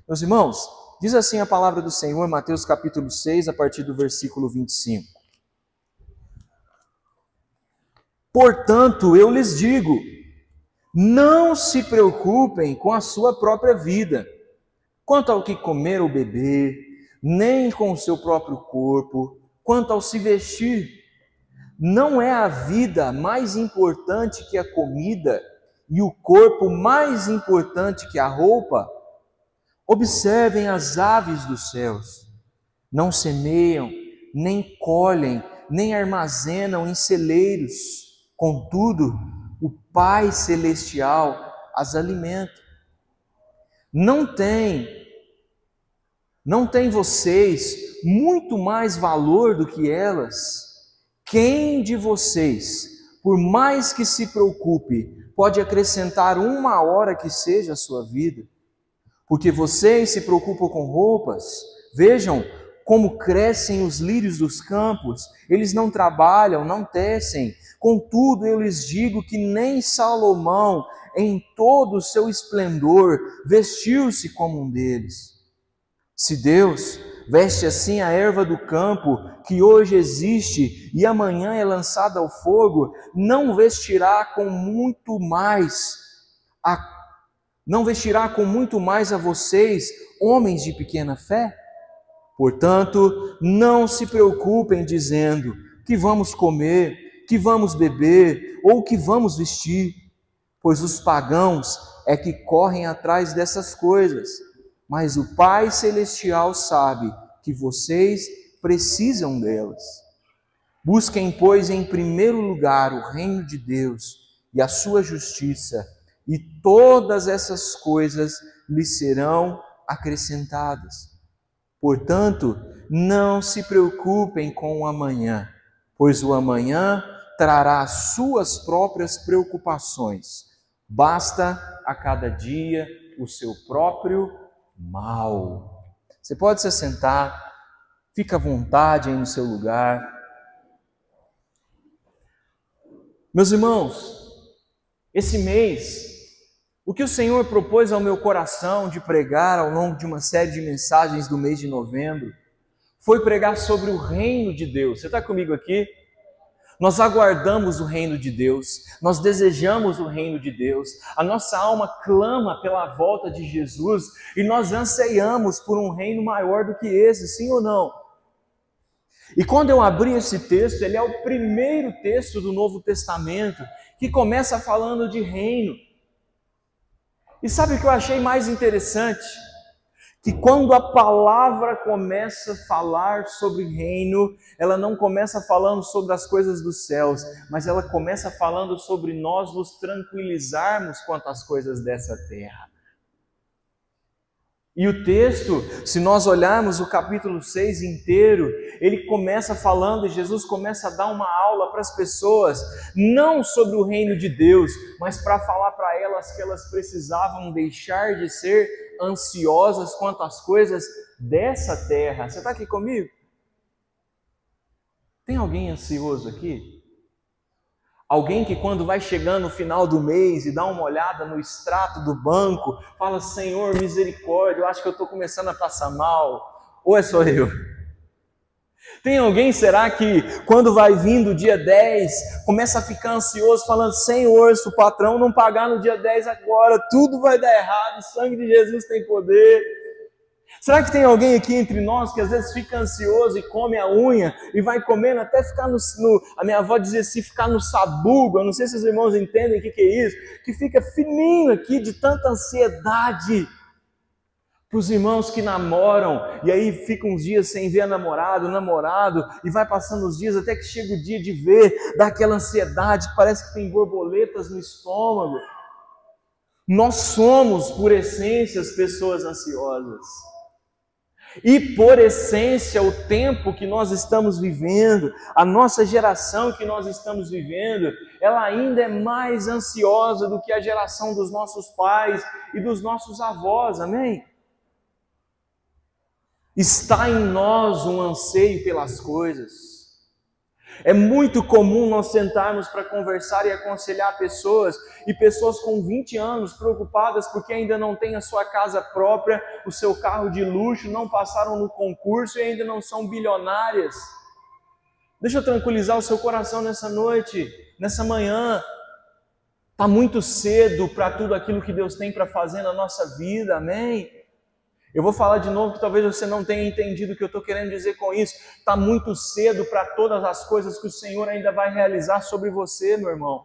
Meus irmãos, diz assim a palavra do Senhor, Mateus capítulo 6, a partir do versículo 25. Portanto, eu lhes digo, não se preocupem com a sua própria vida, quanto ao que comer ou beber, nem com o seu próprio corpo, quanto ao se vestir. Não é a vida mais importante que a comida e o corpo mais importante que a roupa? Observem as aves dos céus. Não semeiam, nem colhem, nem armazenam em celeiros. Contudo, o Pai Celestial as alimenta. Não tem vocês muito mais valor do que elas? Quem de vocês, por mais que se preocupe, pode acrescentar uma hora que seja a sua vida? Porque vocês se preocupam com roupas? Vejam como crescem os lírios dos campos, eles não trabalham, não tecem. Contudo, eu lhes digo que nem Salomão, em todo o seu esplendor, vestiu-se como um deles. Se Deus veste assim a erva do campo, que hoje existe e amanhã é lançada ao fogo, não vestirá com muito mais a vocês, homens de pequena fé? Portanto, não se preocupem dizendo que vamos comer, que vamos beber ou que vamos vestir, pois os pagãos é que correm atrás dessas coisas, mas o Pai Celestial sabe que vocês precisam delas. Busquem, pois, em primeiro lugar o reino de Deus e a sua justiça, e todas essas coisas lhes serão acrescentadas. Portanto, não se preocupem com o amanhã, pois o amanhã trará as suas próprias preocupações. Basta a cada dia o seu próprio mal. Você pode se assentar, fica à vontade aí no seu lugar. Meus irmãos, esse mês, o que o Senhor propôs ao meu coração de pregar ao longo de uma série de mensagens do mês de novembro, foi pregar sobre o reino de Deus. Você está comigo aqui? Nós aguardamos o reino de Deus, nós desejamos o reino de Deus, a nossa alma clama pela volta de Jesus e nós anseiamos por um reino maior do que esse, sim ou não? E quando eu abri esse texto, ele é o primeiro texto do Novo Testamento que começa falando de reino. E sabe o que eu achei mais interessante? Que quando a palavra começa a falar sobre reino, ela não começa falando sobre as coisas dos céus, mas ela começa falando sobre nós nos tranquilizarmos quanto às coisas dessa terra. E o texto, se nós olharmos o capítulo 6 inteiro, ele começa falando, e Jesus começa a dar uma aula para as pessoas, não sobre o reino de Deus, mas para falar para elas que elas precisavam deixar de ser ansiosas quanto às coisas dessa terra. Você está aqui comigo? Tem alguém ansioso aqui? Alguém que quando vai chegando no final do mês e dá uma olhada no extrato do banco, fala, Senhor, misericórdia, eu acho que eu estou começando a passar mal. Ou é só eu? Tem alguém, será que quando vai vindo o dia 10, começa a ficar ansioso, falando, Senhor, se o patrão não pagar no dia 10 agora, tudo vai dar errado, o sangue de Jesus tem poder. Será que tem alguém aqui entre nós que às vezes fica ansioso e come a unha e vai comendo até ficar a minha avó dizia assim, ficar no sabugo, eu não sei se os irmãos entendem o que é isso, que fica fininho aqui de tanta ansiedade. Para os irmãos que namoram e aí ficam uns dias sem ver namorado, e vai passando os dias até que chega o dia de ver, dá aquela ansiedade, parece que tem borboletas no estômago. Nós somos, por essência, as pessoas ansiosas. E por essência, o tempo que nós estamos vivendo, a nossa geração que nós estamos vivendo, ela ainda é mais ansiosa do que a geração dos nossos pais e dos nossos avós, amém? Está em nós um anseio pelas coisas. É muito comum nós sentarmos para conversar e aconselhar pessoas, e pessoas com 20 anos preocupadas porque ainda não têm a sua casa própria, o seu carro de luxo, não passaram no concurso e ainda não são bilionárias. Deixa eu tranquilizar o seu coração nessa noite, nessa manhã. Está muito cedo para tudo aquilo que Deus tem para fazer na nossa vida, amém? Eu vou falar de novo que talvez você não tenha entendido o que eu estou querendo dizer com isso. Está muito cedo para todas as coisas que o Senhor ainda vai realizar sobre você, meu irmão.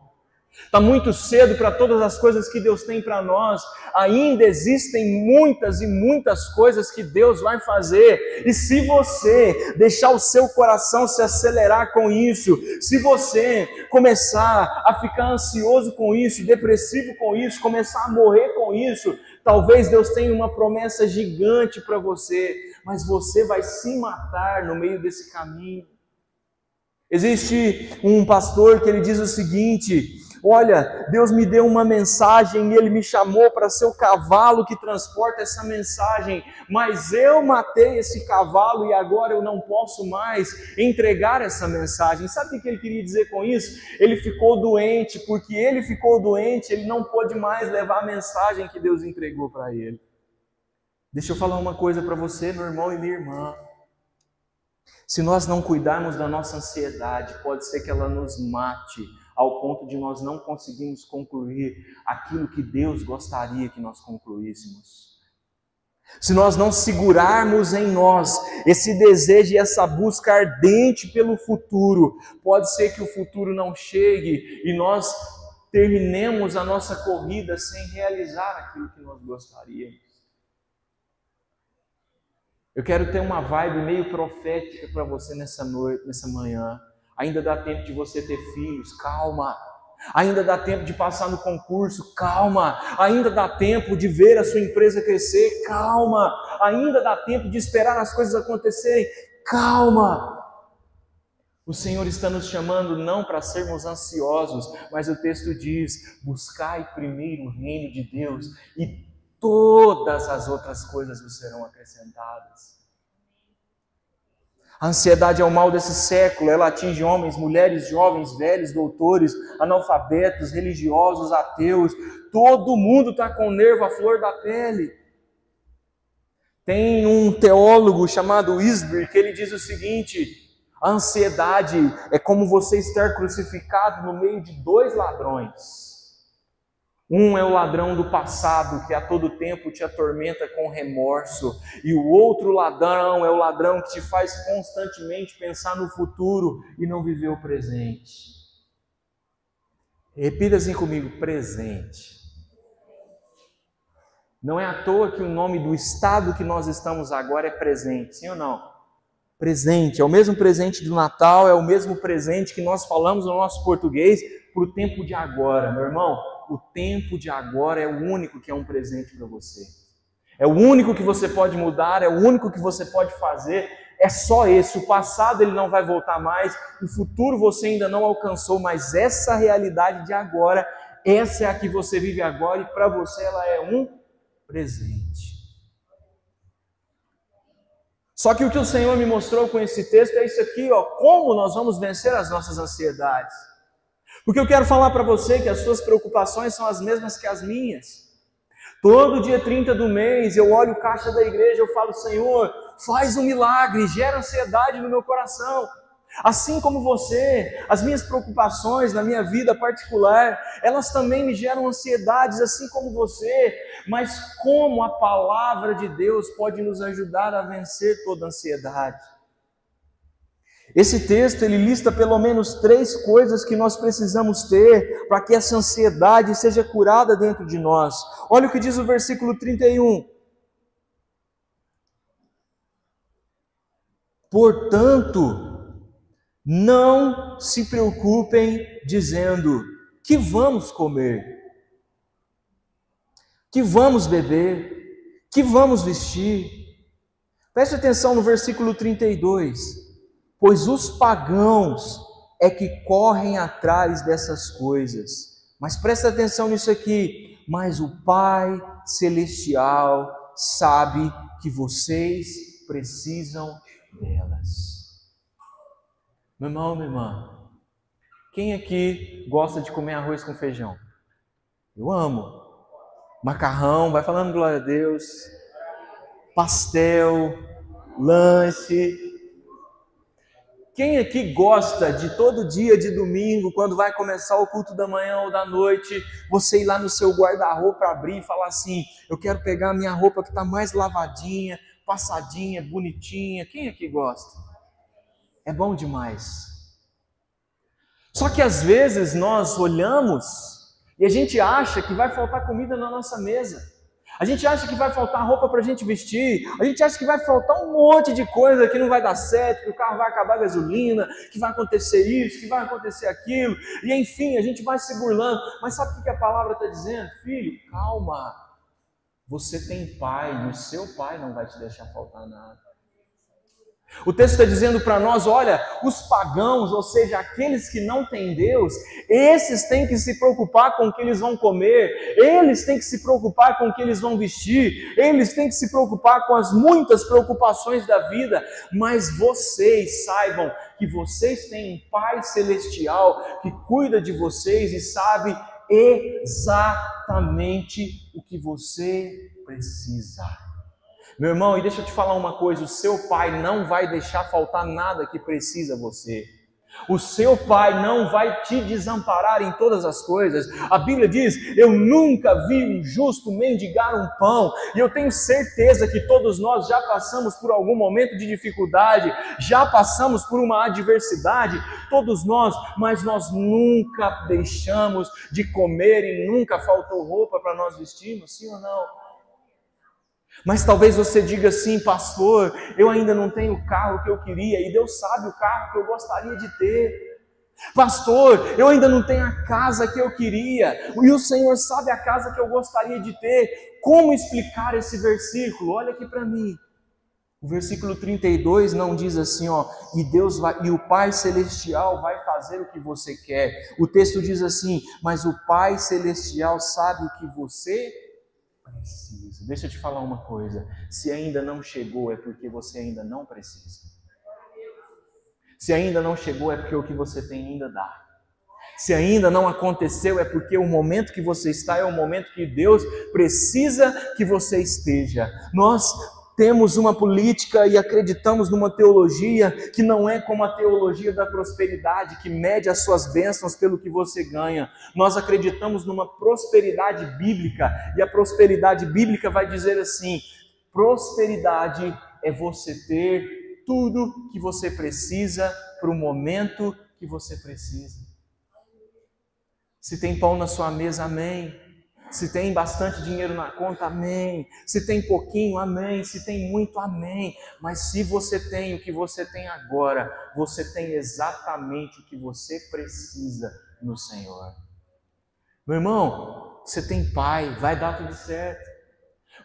Está muito cedo para todas as coisas que Deus tem para nós. Ainda existem muitas e muitas coisas que Deus vai fazer. E se você deixar o seu coração se acelerar com isso, se você começar a ficar ansioso com isso, depressivo com isso, começar a morrer com isso, talvez Deus tenha uma promessa gigante para você, mas você vai se matar no meio desse caminho. Existe um pastor que ele diz o seguinte: olha, Deus me deu uma mensagem e Ele me chamou para ser o cavalo que transporta essa mensagem, mas eu matei esse cavalo e agora eu não posso mais entregar essa mensagem. Sabe o que ele queria dizer com isso? Ele ficou doente, porque ele ficou doente, ele não pôde mais levar a mensagem que Deus entregou para ele. Deixa eu falar uma coisa para você, meu irmão e minha irmã. Se nós não cuidarmos da nossa ansiedade, pode ser que ela nos mate, ao ponto de nós não conseguirmos concluir aquilo que Deus gostaria que nós concluíssemos. Se nós não segurarmos em nós esse desejo e essa busca ardente pelo futuro, pode ser que o futuro não chegue e nós terminemos a nossa corrida sem realizar aquilo que nós gostaríamos. Eu quero ter uma vibe meio profética para você nessa noite, nessa manhã. Ainda dá tempo de você ter filhos, calma. Ainda dá tempo de passar no concurso, calma. Ainda dá tempo de ver a sua empresa crescer, calma. Ainda dá tempo de esperar as coisas acontecerem, calma. O Senhor está nos chamando não para sermos ansiosos, mas o texto diz: buscai primeiro o reino de Deus e todas as outras coisas vos serão acrescentadas. A ansiedade é o mal desse século, ela atinge homens, mulheres, jovens, velhos, doutores, analfabetos, religiosos, ateus. Todo mundo está com o nervo à flor da pele. Tem um teólogo chamado Isber que ele diz o seguinte: a ansiedade é como você estar crucificado no meio de dois ladrões. Um é o ladrão do passado, que a todo tempo te atormenta com remorso. E o outro ladrão é o ladrão que te faz constantemente pensar no futuro e não viver o presente. Repita assim comigo: presente. Não é à toa que o nome do estado que nós estamos agora é presente, sim ou não? Presente, é o mesmo presente do Natal, é o mesmo presente que nós falamos no nosso português para o tempo de agora, meu irmão. O tempo de agora é o único que é um presente para você. É o único que você pode mudar, é o único que você pode fazer. É só esse. O passado ele não vai voltar mais, o futuro você ainda não alcançou, mas essa realidade de agora, essa é a que você vive agora e para você ela é um presente. Só que o que o Senhor me mostrou com esse texto é isso aqui, ó, como nós vamos vencer as nossas ansiedades. Porque eu quero falar para você que as suas preocupações são as mesmas que as minhas. Todo dia 30 do mês eu olho o caixa da igreja, eu falo: Senhor, faz um milagre, gera ansiedade no meu coração. Assim como você, as minhas preocupações na minha vida particular, elas também me geram ansiedades, assim como você. Mas como a palavra de Deus pode nos ajudar a vencer toda ansiedade? Esse texto ele lista pelo menos 3 coisas que nós precisamos ter para que essa ansiedade seja curada dentro de nós. Olha o que diz o versículo 31. Portanto, não se preocupem dizendo: que vamos comer, que vamos beber, que vamos vestir. Preste atenção no versículo 32. Pois os pagãos é que correm atrás dessas coisas. Mas presta atenção nisso aqui. Mas o Pai Celestial sabe que vocês precisam delas. Meu irmão, minha irmã, quem aqui gosta de comer arroz com feijão? Eu amo. Macarrão, vai falando glória a Deus. Pastel, lanche. Quem aqui gosta de todo dia de domingo, quando vai começar o culto da manhã ou da noite, você ir lá no seu guarda-roupa abrir e falar assim, eu quero pegar a minha roupa que está mais lavadinha, passadinha, bonitinha. Quem aqui gosta? É bom demais. Só que às vezes nós olhamos e a gente acha que vai faltar comida na nossa mesa. A gente acha que vai faltar roupa para a gente vestir, a gente acha que vai faltar um monte de coisa, que não vai dar certo, que o carro vai acabar a gasolina, que vai acontecer isso, que vai acontecer aquilo, e enfim, a gente vai se burlando. Mas sabe o que a palavra está dizendo? Filho, calma, você tem pai, e o seu pai não vai te deixar faltar nada. O texto está dizendo para nós, olha, os pagãos, ou seja, aqueles que não têm Deus, esses têm que se preocupar com o que eles vão comer, eles têm que se preocupar com o que eles vão vestir, eles têm que se preocupar com as muitas preocupações da vida, mas vocês saibam que vocês têm um Pai Celestial que cuida de vocês e sabe exatamente o que você precisa. Meu irmão, e deixa eu te falar uma coisa, o seu pai não vai deixar faltar nada que precisa você. O seu pai não vai te desamparar em todas as coisas. A Bíblia diz, eu nunca vi um justo mendigar um pão. E eu tenho certeza que todos nós já passamos por algum momento de dificuldade, já passamos por uma adversidade, todos nós, mas nós nunca deixamos de comer e nunca faltou roupa para nós vestirmos, sim ou não? Mas talvez você diga assim, pastor, eu ainda não tenho o carro que eu queria, e Deus sabe o carro que eu gostaria de ter. Pastor, eu ainda não tenho a casa que eu queria, e o Senhor sabe a casa que eu gostaria de ter. Como explicar esse versículo? Olha aqui para mim. O versículo 32 não diz assim, ó, e o Pai Celestial vai fazer o que você quer. O texto diz assim, mas o Pai Celestial sabe o que você precisa. Deixa eu te falar uma coisa, se ainda não chegou é porque você ainda não precisa. Se ainda não chegou é porque o que você tem ainda dá. Se ainda não aconteceu é porque o momento que você está é o momento que Deus precisa que você esteja. Nós temos uma política e acreditamos numa teologia que não é como a teologia da prosperidade, que mede as suas bênçãos pelo que você ganha. Nós acreditamos numa prosperidade bíblica, e a prosperidade bíblica vai dizer assim, prosperidade é você ter tudo que você precisa para o momento que você precisa. Se tem pão na sua mesa, amém. Se tem bastante dinheiro na conta, amém. Se tem pouquinho, amém. Se tem muito, amém. Mas se você tem o que você tem agora, você tem exatamente o que você precisa no Senhor. Meu irmão, você tem pai, vai dar tudo certo.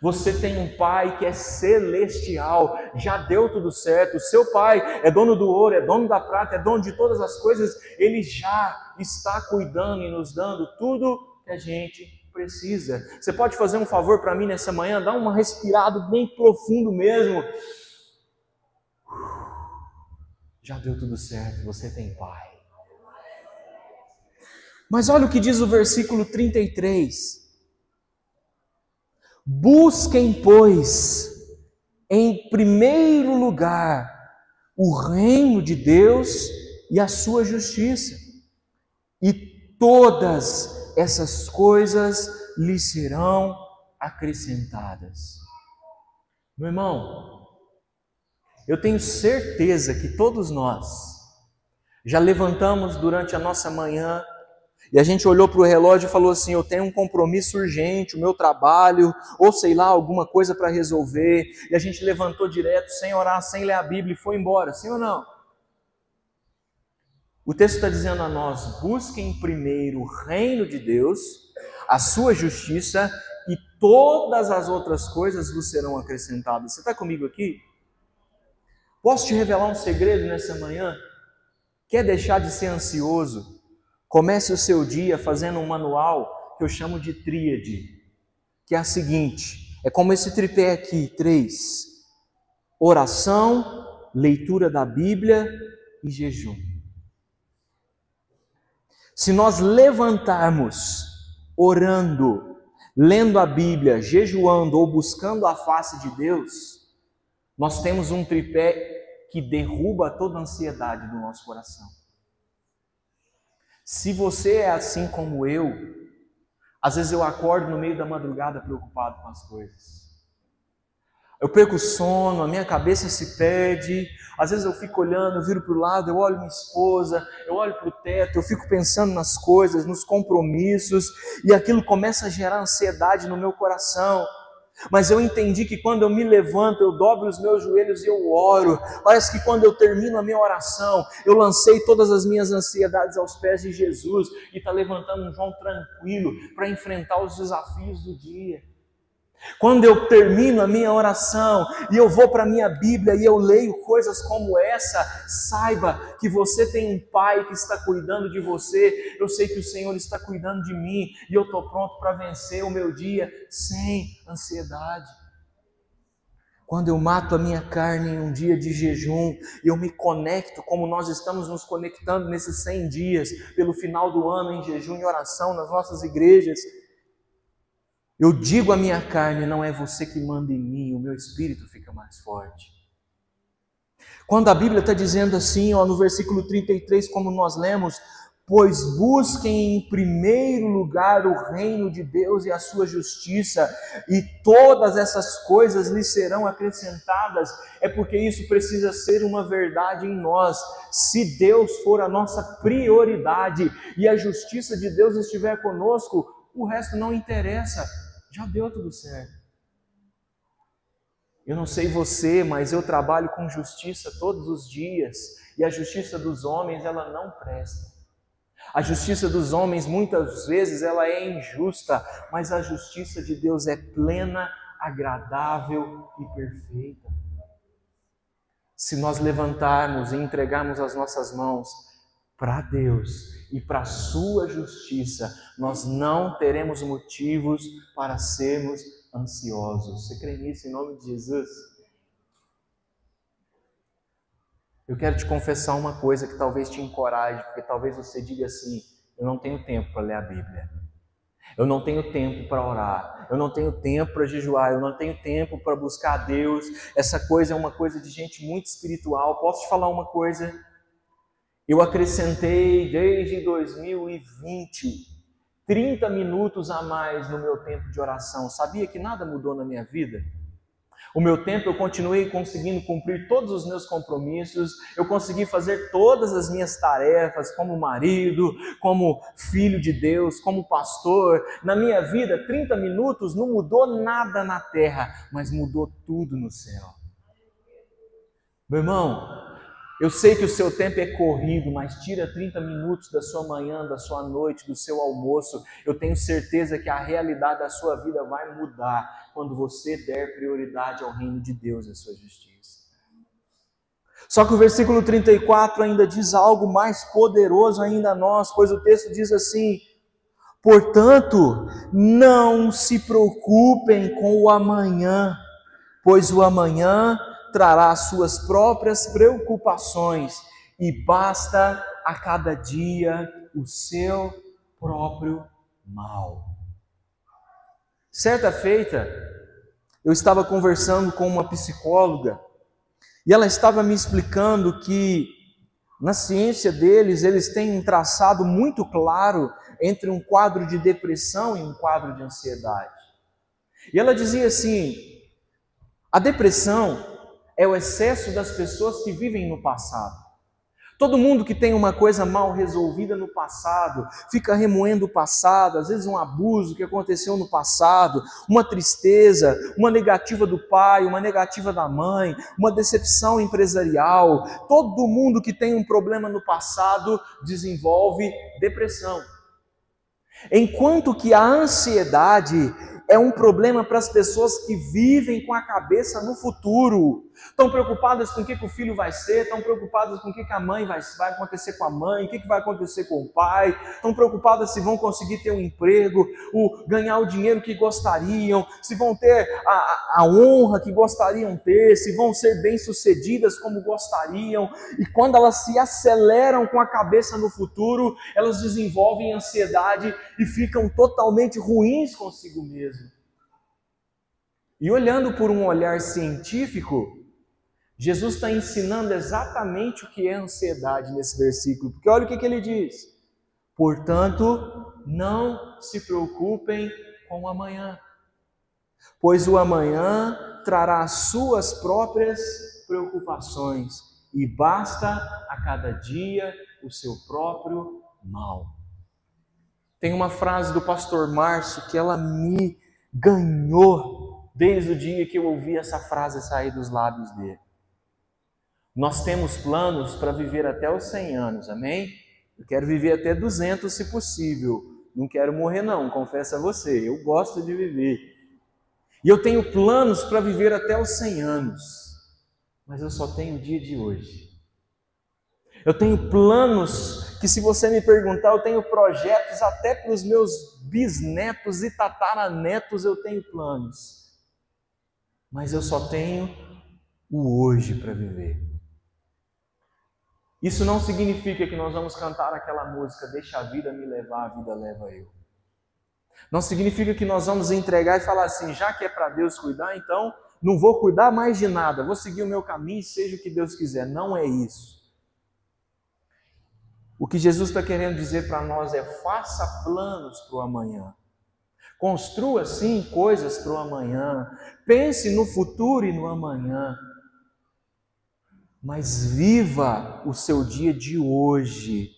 Você tem um pai que é celestial, já deu tudo certo. O seu pai é dono do ouro, é dono da prata, é dono de todas as coisas. Ele já está cuidando e nos dando tudo que a gente precisa. Você pode fazer um favor para mim nessa manhã? Dá uma respirada bem profundo mesmo. Já deu tudo certo, você tem pai. Mas olha o que diz o versículo 33. Busquem, pois, em primeiro lugar o reino de Deus e a sua justiça, e todas essas coisas lhe serão acrescentadas. Meu irmão, eu tenho certeza que todos nós já levantamos durante a nossa manhã e a gente olhou para o relógio e falou assim, eu tenho um compromisso urgente, o meu trabalho, ou sei lá, alguma coisa para resolver, e a gente levantou direto, sem orar, sem ler a Bíblia e foi embora, sim ou não? O texto está dizendo a nós, busquem primeiro o reino de Deus, a sua justiça, e todas as outras coisas vos serão acrescentadas. Você está comigo aqui? Posso te revelar um segredo nessa manhã? Quer deixar de ser ansioso? Comece o seu dia fazendo um manual que eu chamo de tríade, que é a seguinte, é como esse tripé aqui, 3. Oração, leitura da Bíblia e jejum. Se nós levantarmos orando, lendo a Bíblia, jejuando ou buscando a face de Deus, nós temos um tripé que derruba toda a ansiedade do nosso coração. Se você é assim como eu, às vezes eu acordo no meio da madrugada preocupado com as coisas. Eu perco o sono, a minha cabeça se perde, às vezes eu fico olhando, eu viro para o lado, eu olho minha esposa, eu olho para o teto, eu fico pensando nas coisas, nos compromissos, e aquilo começa a gerar ansiedade no meu coração. Mas eu entendi que quando eu me levanto, eu dobro os meus joelhos e eu oro. Parece que quando eu termino a minha oração, eu lancei todas as minhas ansiedades aos pés de Jesus e está levantando um João tranquilo para enfrentar os desafios do dia. Quando eu termino a minha oração e eu vou para a minha Bíblia e eu leio coisas como essa, saiba que você tem um Pai que está cuidando de você. Eu sei que o Senhor está cuidando de mim e eu estou pronto para vencer o meu dia sem ansiedade. Quando eu mato a minha carne em um dia de jejum, eu me conecto como nós estamos nos conectando nesses 100 dias, pelo final do ano em jejum e oração nas nossas igrejas. Eu digo à minha carne, não é você que manda em mim, o meu espírito fica mais forte. Quando a Bíblia está dizendo assim, no versículo 33, como nós lemos, pois busquem em primeiro lugar o reino de Deus e a sua justiça, e todas essas coisas lhes serão acrescentadas, é porque isso precisa ser uma verdade em nós. Se Deus for a nossa prioridade e a justiça de Deus estiver conosco, o resto não interessa. Já deu tudo certo. Eu não sei você, mas eu trabalho com justiça todos os dias. E a justiça dos homens, ela não presta. A justiça dos homens, muitas vezes, ela é injusta. Mas a justiça de Deus é plena, agradável e perfeita. Se nós levantarmos e entregarmos as nossas mãos para Deus e para a sua justiça, nós não teremos motivos para sermos ansiosos. Você crê nisso em nome de Jesus? Eu quero te confessar uma coisa que talvez te encoraje, porque talvez você diga assim, eu não tenho tempo para ler a Bíblia. Eu não tenho tempo para orar, eu não tenho tempo para jejuar, eu não tenho tempo para buscar a Deus. Essa coisa é uma coisa de gente muito espiritual. Posso te falar uma coisa? Eu acrescentei desde 2020 30 minutos a mais no meu tempo de oração. Sabia que nada mudou na minha vida? O meu tempo eu continuei conseguindo cumprir todos os meus compromissos, eu consegui fazer todas as minhas tarefas como marido, como filho de Deus, como pastor. Na minha vida, 30 minutos não mudou nada na terra, mas mudou tudo no céu. Meu irmão, eu sei que o seu tempo é corrido, mas tira 30 minutos da sua manhã, da sua noite, do seu almoço. Eu tenho certeza que a realidade da sua vida vai mudar quando você der prioridade ao reino de Deus e à sua justiça. Só que o versículo 34 ainda diz algo mais poderoso ainda a nós, pois o texto diz assim: portanto, não se preocupem com o amanhã, pois o amanhã trará suas próprias preocupações, e basta a cada dia o seu próprio mal. Certa feita, eu estava conversando com uma psicóloga, e ela estava me explicando que na ciência deles, eles têm um traçado muito claro entre um quadro de depressão e um quadro de ansiedade. E ela dizia assim, a depressão é o excesso das pessoas que vivem no passado. Todo mundo que tem uma coisa mal resolvida no passado, fica remoendo o passado, às vezes um abuso que aconteceu no passado, uma tristeza, uma negativa do pai, uma negativa da mãe, uma decepção empresarial. Todo mundo que tem um problema no passado desenvolve depressão. Enquanto que a ansiedade é um problema para as pessoas que vivem com a cabeça no futuro. Estão preocupadas com o que o filho vai ser, estão preocupadas com o que a mãe vai acontecer com a mãe, o que vai acontecer com o pai, estão preocupadas se vão conseguir ter um emprego, ganhar o dinheiro que gostariam, se vão ter a honra que gostariam ter, se vão ser bem-sucedidas como gostariam. E quando elas se aceleram com a cabeça no futuro, elas desenvolvem ansiedade e ficam totalmente ruins consigo mesmo. E olhando por um olhar científico, Jesus está ensinando exatamente o que é ansiedade nesse versículo, porque olha o que ele diz: portanto, não se preocupem com o amanhã, pois o amanhã trará as suas próprias preocupações, e basta a cada dia o seu próprio mal. Tem uma frase do pastor Márcio que ela me ganhou desde o dia que eu ouvi essa frase sair dos lábios dele. Nós temos planos para viver até os 100 anos, amém? Eu quero viver até 200 se possível. Não quero morrer não, confesso a você, eu gosto de viver. E eu tenho planos para viver até os 100 anos, mas eu só tenho o dia de hoje. Eu tenho planos que, se você me perguntar, eu tenho projetos até para os meus bisnetos e tataranetos, eu tenho planos. Mas eu só tenho o hoje para viver. Isso não significa que nós vamos cantar aquela música, deixa a vida me levar, a vida leva eu. Não significa que nós vamos entregar e falar assim, já que é para Deus cuidar, então não vou cuidar mais de nada, vou seguir o meu caminho, seja o que Deus quiser. Não é isso. O que Jesus está querendo dizer para nós é: faça planos para o amanhã. Construa sim coisas para o amanhã. Pense no futuro e no amanhã. Mas viva o seu dia de hoje,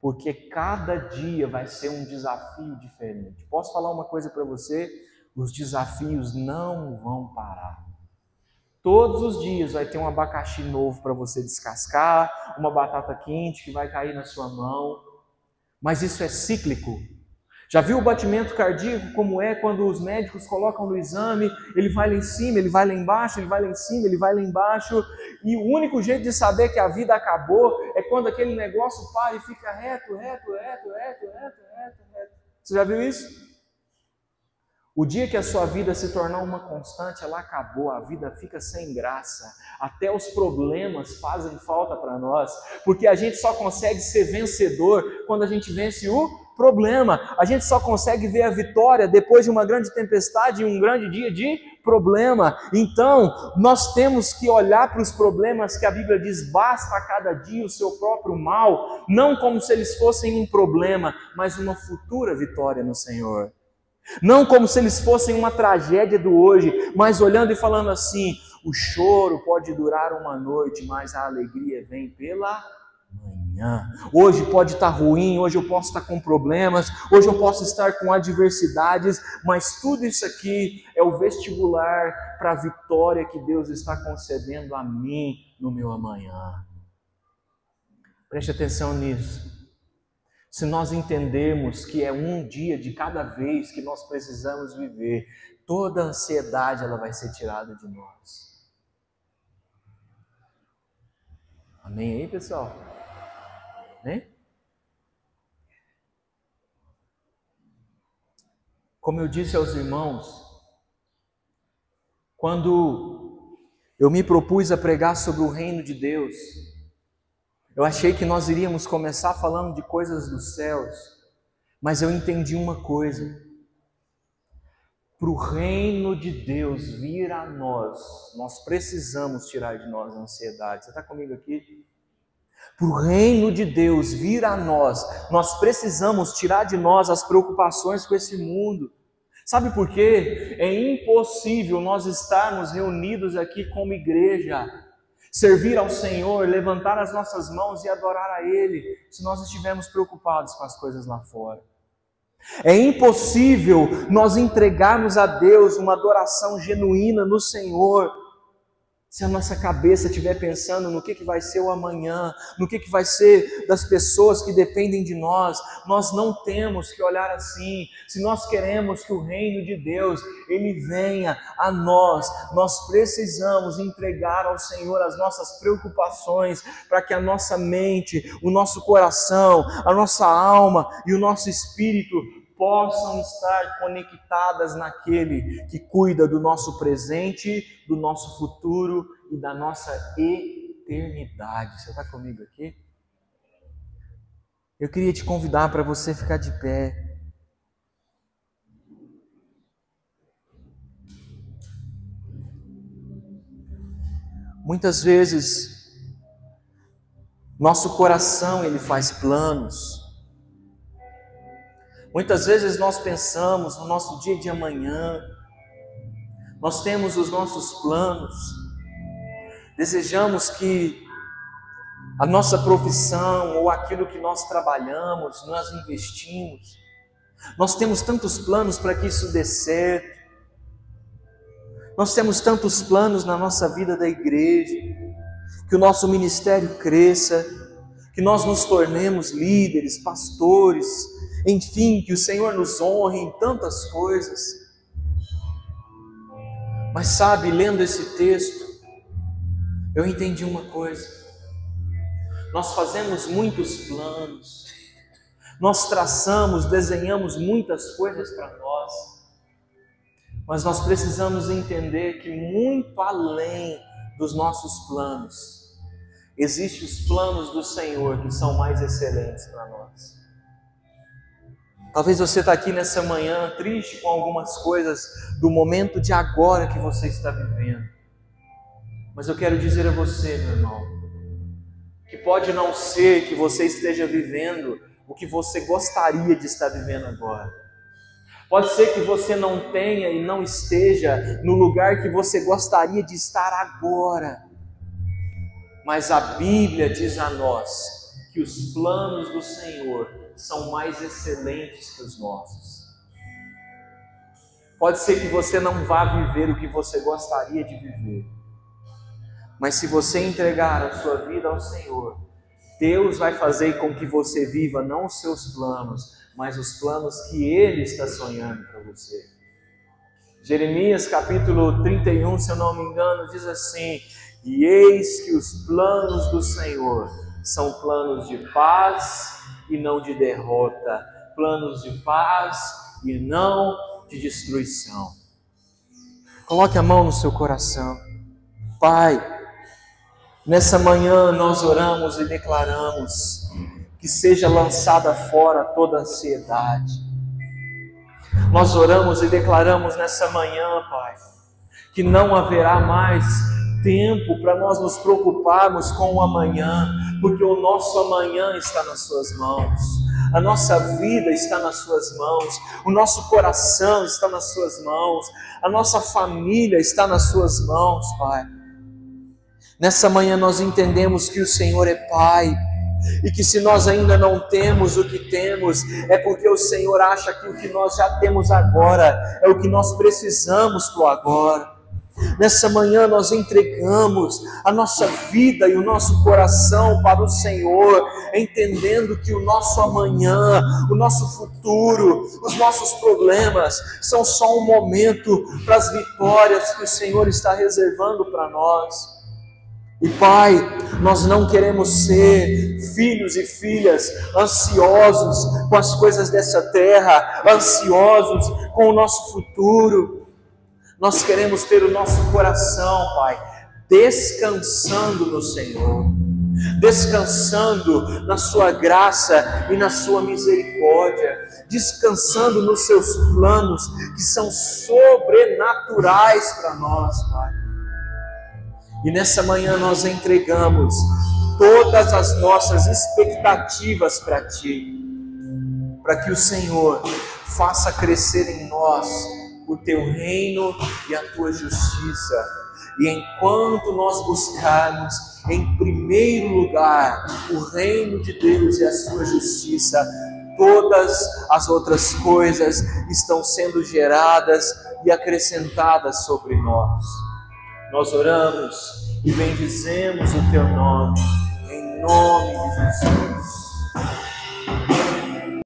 porque cada dia vai ser um desafio diferente. Posso falar uma coisa para você? Os desafios não vão parar. Todos os dias vai ter um abacaxi novo para você descascar, uma batata quente que vai cair na sua mão. Mas isso é cíclico. Já viu o batimento cardíaco como é quando os médicos colocam no exame, ele vai lá em cima, ele vai lá embaixo, ele vai lá em cima, ele vai lá embaixo, e o único jeito de saber que a vida acabou é quando aquele negócio para e fica reto. Você já viu isso? O dia que a sua vida se tornar uma constante, ela acabou, a vida fica sem graça. Até os problemas fazem falta para nós, porque a gente só consegue ser vencedor quando a gente vence o problema. A gente só consegue ver a vitória depois de uma grande tempestade e um grande dia de problema. Então, nós temos que olhar para os problemas que a Bíblia diz, basta a cada dia o seu próprio mal, não como se eles fossem um problema, mas uma futura vitória no Senhor. Não como se eles fossem uma tragédia do hoje, mas olhando e falando assim, o choro pode durar uma noite, mas a alegria vem pela manhã. Hoje pode estar ruim, hoje eu posso estar com problemas, hoje eu posso estar com adversidades, mas tudo isso aqui é o vestibular para a vitória que Deus está concedendo a mim no meu amanhã. Preste atenção nisso. Se nós entendermos que é um dia de cada vez que nós precisamos viver, toda a ansiedade ela vai ser tirada de nós. Amém aí, pessoal? Amém? Como eu disse aos irmãos, quando eu me propus a pregar sobre o reino de Deus, eu achei que nós iríamos começar falando de coisas dos céus, mas eu entendi uma coisa: para o reino de Deus vir a nós precisamos tirar de nós a ansiedade. Você está comigo aqui? Para o reino de Deus vir a nós precisamos tirar de nós as preocupações com esse mundo. Sabe por quê? É impossível nós estarmos reunidos aqui como igreja, servir ao Senhor, levantar as nossas mãos e adorar a Ele, se nós estivermos preocupados com as coisas lá fora. É impossível nós entregarmos a Deus uma adoração genuína no Senhor, se a nossa cabeça estiver pensando no que vai ser o amanhã, no que vai ser das pessoas que dependem de nós, nós não temos que olhar assim. Se nós queremos que o reino de Deus, ele venha a nós precisamos entregar ao Senhor as nossas preocupações, para que a nossa mente, o nosso coração, a nossa alma e o nosso espírito possam estar conectadas naquele que cuida do nosso presente, do nosso futuro e da nossa eternidade. Você está comigo aqui? Eu queria te convidar para você ficar de pé. Muitas vezes, nosso coração ele faz planos. Muitas vezes nós pensamos no nosso dia de amanhã, nós temos os nossos planos, desejamos que a nossa profissão ou aquilo que nós trabalhamos, nós investimos, nós temos tantos planos para que isso dê certo, nós temos tantos planos na nossa vida da igreja, que o nosso ministério cresça, que nós nos tornemos líderes, pastores, enfim, que o Senhor nos honre em tantas coisas. Mas sabe, lendo esse texto, eu entendi uma coisa. Nós fazemos muitos planos, nós traçamos, desenhamos muitas coisas para nós, mas nós precisamos entender que muito além dos nossos planos, existem os planos do Senhor que são mais excelentes para nós. Talvez você está aqui nessa manhã triste com algumas coisas do momento de agora que você está vivendo. Mas eu quero dizer a você, meu irmão, que pode não ser que você esteja vivendo o que você gostaria de estar vivendo agora. Pode ser que você não tenha e não esteja no lugar que você gostaria de estar agora. Mas a Bíblia diz a nós que os planos do Senhor são mais excelentes que os nossos. Pode ser que você não vá viver o que você gostaria de viver, mas se você entregar a sua vida ao Senhor, Deus vai fazer com que você viva não os seus planos, mas os planos que Ele está sonhando para você. Jeremias capítulo 31, se eu não me engano, diz assim: e eis que os planos do Senhor são planos de paz e não de derrota, planos de paz e não de destruição. Coloque a mão no seu coração. Pai, nessa manhã nós oramos e declaramos que seja lançada fora toda ansiedade. Nós oramos e declaramos nessa manhã, Pai, que não haverá mais tempo para nós nos preocuparmos com o amanhã, porque o nosso amanhã está nas suas mãos, a nossa vida está nas suas mãos, o nosso coração está nas suas mãos, a nossa família está nas suas mãos, Pai. Nessa manhã nós entendemos que o Senhor é Pai, e que se nós ainda não temos o que temos, é porque o Senhor acha que o que nós já temos agora é o que nós precisamos para o agora. Nessa manhã nós entregamos a nossa vida e o nosso coração para o Senhor, entendendo que o nosso amanhã, o nosso futuro, os nossos problemas são só um momento para as vitórias que o Senhor está reservando para nós. E Pai, nós não queremos ser filhos e filhas ansiosos com as coisas dessa terra, ansiosos com o nosso futuro. Nós queremos ter o nosso coração, Pai, descansando no Senhor, descansando na sua graça e na sua misericórdia, descansando nos seus planos que são sobrenaturais para nós, Pai. E nessa manhã nós entregamos todas as nossas expectativas para Ti, para que o Senhor faça crescer em nós o Teu reino e a Tua justiça. E enquanto nós buscarmos em primeiro lugar o reino de Deus e a sua justiça, todas as outras coisas estão sendo geradas e acrescentadas sobre nós. Nós oramos e bendizemos o teu nome, em nome de Jesus.